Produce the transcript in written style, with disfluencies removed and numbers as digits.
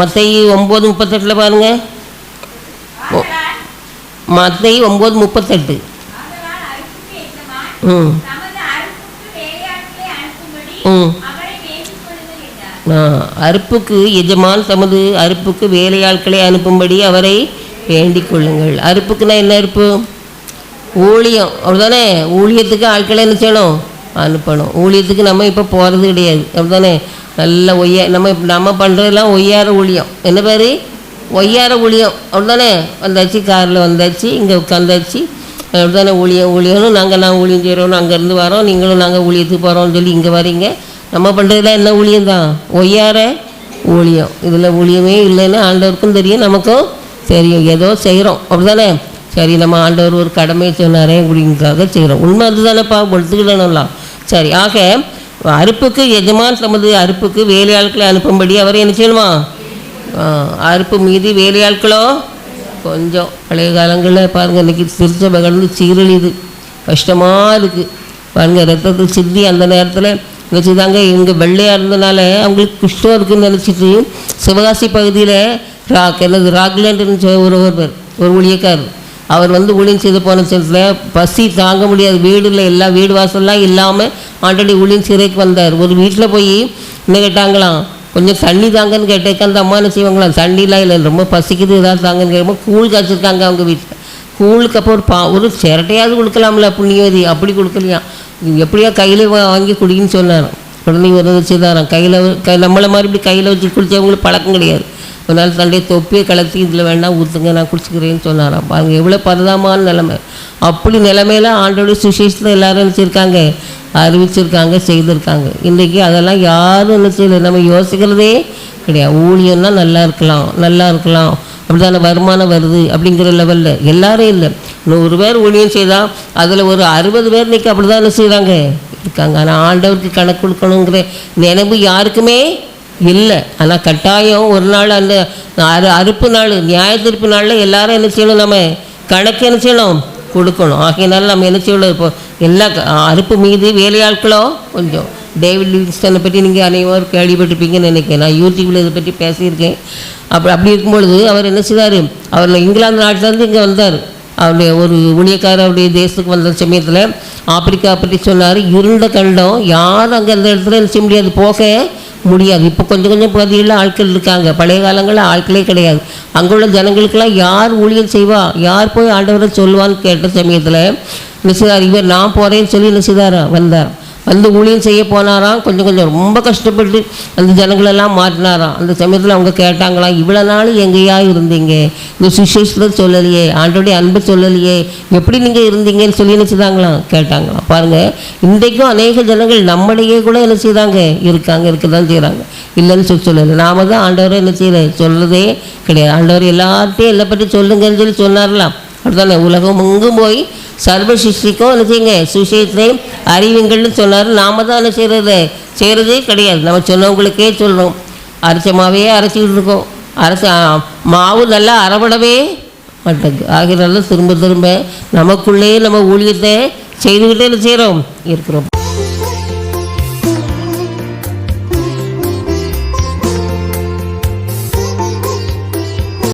மத்தேயு 9:38 பாருங்கள். மத்தேயு 9:38. அறுப்புக்கு எஜமான் தமது அறுப்புக்கு வேலையாட்களை அனுப்பும்படி அவரை வேண்டிக் கொள்ளுங்கள். அறுப்புக்குன்னா என்ன அறுப்பு? ஊழியம், அப்படிதானே? ஊழியத்துக்கு ஆட்களை என்ன செய்யணும்? அனுப்பணும். ஊழியத்துக்கு நம்ம இப்போ போகிறது கிடையாது, அப்படிதானே? நல்ல நம்ம பண்ணுறதெல்லாம் ஒய்யார ஊழியம். என்ன பேர்? ஒய்யார ஊழியம், அப்படிதானே? வந்தாச்சு, காரில் வந்தாச்சு, இங்கே உட்காந்தாச்சு, அப்படிதானே? ஊழியம்னு நான் ஊழியம் செய்கிறோன்னு அங்கேருந்து வரோம், நீங்களும் நாங்கள் ஊழியத்துக்கு போகிறோம்னு சொல்லி இங்கே வரீங்க. நம்ம பண்ணுறதுலாம் என்ன ஊழியம்தான்? ஒய்யார ஊழியம். இதில் ஊழியமே இல்லைன்னு ஆண்டவருக்கும் தெரியும், நமக்கும் தெரியும். ஏதோ செய்கிறோம், அப்படிதானே? சரி, நம்ம ஆண்டவர் ஒரு கடமையை சொன்னாரே அப்படிங்கிறதுக்காக செய்கிறோம். உண்மை அதுதானேப்பா, ஒத்துக்கிடணும்லாம். சரி, ஆக அறுப்புக்கு எஜமான் தமது அறுப்புக்கு வேலையாட்களை அனுப்பும்படி அவரை என்ன செய்யணுமா? அறுப்பு மீது வேலையாட்களோ கொஞ்சம். பழைய காலங்களில் பாருங்கள், இன்றைக்கி திருச்சபை கடந்து சீரழிது, கஷ்டமாக இருக்குது பாருங்கள். ரத்தத்தை சிந்தி அந்த நேரத்தில் நினச்சிதாங்க. இவங்க வெள்ளையாக இருந்தனால அவங்களுக்கு குஷ்டம் இருக்குதுன்னு நினச்சிட்டு சிவகாசி பகுதியில் ராக்லேண்டுன்னு ஒரு ஊழியக்காரர், அவர் ஊழியம் செய்து போன நேரத்தில் பசி தாங்க முடியாது, வீடில் எல்லாம் வீடு வாசல்லாம் இல்லாமல் ஆல்ரெடி ஊழியம் சிறைக்கு வந்தார். ஒரு வீட்டில் போய் என்ன கேட்டாங்களாம், கொஞ்சம் தண்ணி தாங்கன்னு கேட்டேக்க அந்த அம்மா என்ன செய்வாங்களாம், தண்ணிலாம் இல்லை, ரொம்ப பசிக்குது, ஏதாவது தாங்கன்னு கேட்கும்போது கூழ் காய்ச்சிருக்காங்க அவங்க வீட்டில். கூழுக்கு அப்புறம் ஒரு சிரட்டையாவது கொடுக்கலாம்ல புண்ணியவதி, அப்படி கொடுக்கலையாம். எப்படியா கையில் வாங்கி குடிக்குன்னு சொன்னார். உடனே ஒரு வச்சுதாராம், கையில் நம்மளை மாதிரி இப்படி கையில் வச்சு குடித்தவங்களுக்கு பழக்கம் கிடையாது. ஒரு நாள் தண்டைய தொப்பியை கலத்தி இதில் வேண்டாம் ஊற்றுங்க, நான் குடிச்சிக்கிறேன்னு சொன்னாராம். பாருங்க எவ்வளோ பரிதாபமான நிலைமை. அப்படி நிலைமையில் ஆண்டோடைய சுசேஷத்தில் எல்லோரும் நினச்சிருக்காங்க, அறிவிச்சிருக்காங்க, செய்திருக்காங்க. இன்றைக்கி அதெல்லாம் யாரும் என்ன செய்யலை, நம்ம யோசிக்கிறதே கிடையாது. ஊழியம்னா நல்லா இருக்கலாம் அப்படி தானே, வருமானம் வருது அப்படிங்கிற லெவலில் எல்லாரும் இல்லை. 100 பேர் ஊழியம் செய்தால் அதில் ஒரு 60 பேர் இன்றைக்கி அப்படி தான் என்ன செய்கிறாங்க இருக்காங்க. ஆனால் ஆண்டவருக்கு கணக்கு கொடுக்கணுங்கிற நினைவு யாருக்குமே இல்லை. ஆனால் கட்டாயம் ஒரு நாள் அந்த அறுப்பு நாள், நியாய தீர்ப்பு நாளில் எல்லாரும் என்ன செய்யணும், நம்ம கணக்கு என்ன செய்யணும், கொடுக்கணும். ஆகையினால நம்ம என்ன செய்யணும், இப்போ எல்லா அறுப்பு மீது வேலையாட்களோ கொஞ்சம். டேவிட் லிவிங்ஸ்டனை பற்றி நீங்கள் அனைவரும் கேள்விப்பட்டிருப்பீங்கன்னு நினைக்கிறேன். நான் யூடியூப்பில் இதை பற்றி பேசியிருக்கேன். அப்படி இருக்கும்பொழுது அவர் என்ன செய்தார், அவர் இங்கிலாந்து நாட்டிலேருந்து இங்கே வந்தார். அவருடைய ஒரு ஊழியக்காரர் அவருடைய தேசத்துக்கு வந்த சமயத்தில் ஆப்பிரிக்கா பற்றி சொன்னார். இருண்ட கண்டம், யாரும் அங்கே அந்த இடத்துல என்ன செய்ய முடியாது, போக முடியாது. இப்போ கொஞ்சம் பகுதிகளில் ஆட்கள் இருக்காங்க, பழைய காலங்களில் ஆட்களே கிடையாது. அங்கே உள்ள ஜனங்களுக்கெல்லாம் யார் ஊழியம் செய்வா, யார் போய் ஆண்டவரை சொல்லுவான்னு கேட்ட சமயத்தில் என்ன செய்தார், இவர் நான் போகிறேன்னு சொல்லி என்ன செய்தாரா, வந்தார். ஊழியம் செய்ய போனாராம். கொஞ்சம் ரொம்ப கஷ்டப்பட்டு அந்த ஜனங்களெல்லாம் மாற்றினாராம். அந்த சமயத்தில் அவங்க கேட்டாங்களாம், இவ்வளோ நாள் எங்கேயா இருந்தீங்க, இந்த சுசேஷத்தில் சொல்லலையே, ஆண்டோடைய அன்பு சொல்லலையே, எப்படி நீங்கள் இருந்தீங்கன்னு சொல்லி என்ன செய்தாங்களாம் கேட்டாங்களாம். பாருங்கள், இன்றைக்கும் அநேக ஜனங்கள் நம்மளையே கூட என்ன செய்தாங்க இருக்க தான் செய்கிறாங்க, இல்லைன்னு சொல்லலை. நாம தான் ஆண்டவரை என்ன செய்யலை, சொல்கிறதே கிடையாது. ஆண்டவர் எல்லார்ட்டையும் எல்லாம் பற்றி சொல்லுங்கன்னு சொல்லி சொன்னார்லாம். அப்படித்தானே, உலகம் எங்கும் போய் சர்வ சிருஷ்டிக்கும் என்ன செய்யுங்க, சுசேஷத்தை அறிவிங்கள்னு சொன்னார். நாம தான் என்ன செய்கிறதே கிடையாது. நம்ம சொன்னவங்களுக்கே சொல்கிறோம், அரைச்சமாவே அரைச்சிக்கிட்டு இருக்கோம். மாவு நல்லா அறப்படவே மாட்டேங்குது. ஆகிறனால திரும்ப நமக்குள்ளேயே நம்ம ஊழியத்தை செய்துக்கிட்டே என்ன செய்கிறோம் இருக்கிறோம்.